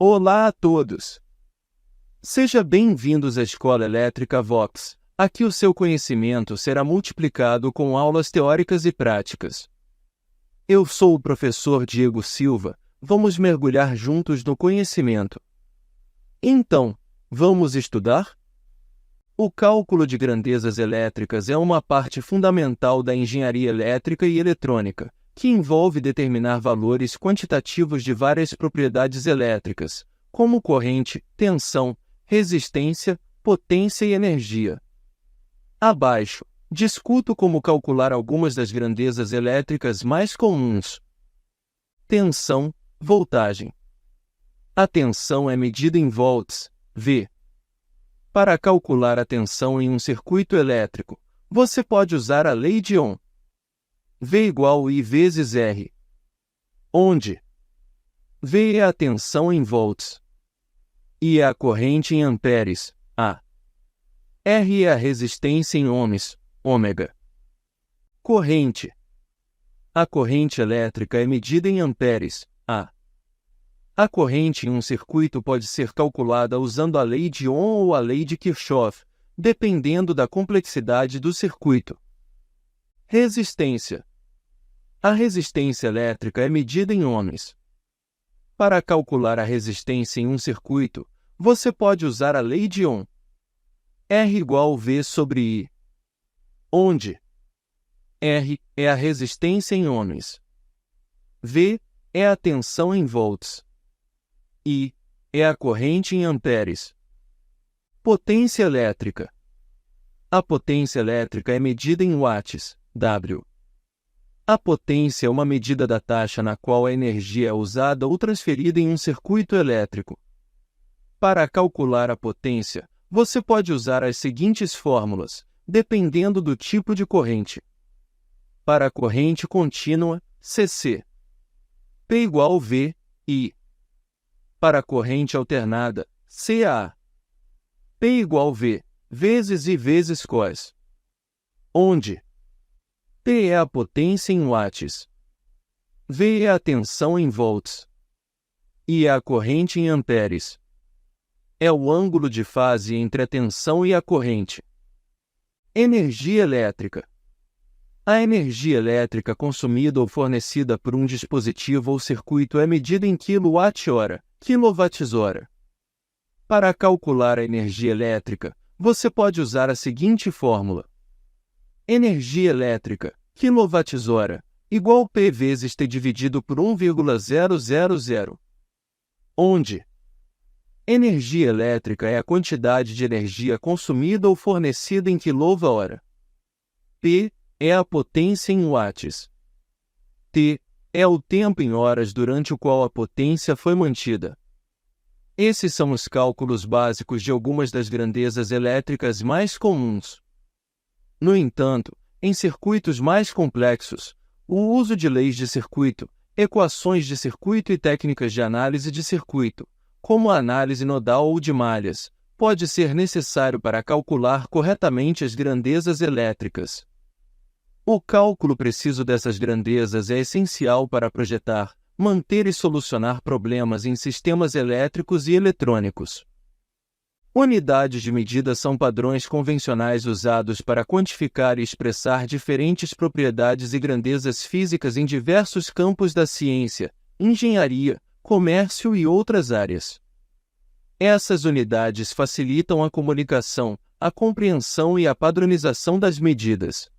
Olá a todos! Sejam bem-vindos à Escola Elétrica Vox. Aqui o seu conhecimento será multiplicado com aulas teóricas e práticas. Eu sou o professor Diego Silva. Vamos mergulhar juntos no conhecimento. Então, vamos estudar? O cálculo de grandezas elétricas é uma parte fundamental da engenharia elétrica e eletrônica, que envolve determinar valores quantitativos de várias propriedades elétricas, como corrente, tensão, resistência, potência e energia. Abaixo, discuto como calcular algumas das grandezas elétricas mais comuns. Tensão, voltagem. A tensão é medida em volts, V. Para calcular a tensão em um circuito elétrico, você pode usar a lei de Ohm. V igual I vezes R, onde V é a tensão em volts, I é a corrente em amperes, A. R é a resistência em ohms, ômega. Corrente. A corrente elétrica é medida em amperes, A. A corrente em um circuito pode ser calculada usando a lei de Ohm ou a lei de Kirchhoff, dependendo da complexidade do circuito. Resistência. A resistência elétrica é medida em ohms. Para calcular a resistência em um circuito, você pode usar a lei de Ohm. R igual V sobre I, onde R é a resistência em ohms, V é a tensão em volts, I é a corrente em amperes. Potência elétrica. A potência elétrica é medida em watts, W. A potência é uma medida da taxa na qual a energia é usada ou transferida em um circuito elétrico. Para calcular a potência, você pode usar as seguintes fórmulas, dependendo do tipo de corrente. Para a corrente contínua, CC. P igual V, I. Para a corrente alternada, CA. P igual V, vezes I vezes cos. Onde P é a potência em watts, V é a tensão em volts, I é a corrente em amperes. É o ângulo de fase entre a tensão e a corrente. Energia elétrica. A energia elétrica consumida ou fornecida por um dispositivo ou circuito é medida em kWh, kWh. Para calcular a energia elétrica, você pode usar a seguinte fórmula. Energia elétrica, kWh, igual P vezes T dividido por 1,000, onde energia elétrica é a quantidade de energia consumida ou fornecida em kWh. P é a potência em watts. T é o tempo em horas durante o qual a potência foi mantida. Esses são os cálculos básicos de algumas das grandezas elétricas mais comuns. No entanto, em circuitos mais complexos, o uso de leis de circuito, equações de circuito e técnicas de análise de circuito, como a análise nodal ou de malhas, pode ser necessário para calcular corretamente as grandezas elétricas. O cálculo preciso dessas grandezas é essencial para projetar, manter e solucionar problemas em sistemas elétricos e eletrônicos. Unidades de medida são padrões convencionais usados para quantificar e expressar diferentes propriedades e grandezas físicas em diversos campos da ciência, engenharia, comércio e outras áreas. Essas unidades facilitam a comunicação, a compreensão e a padronização das medidas.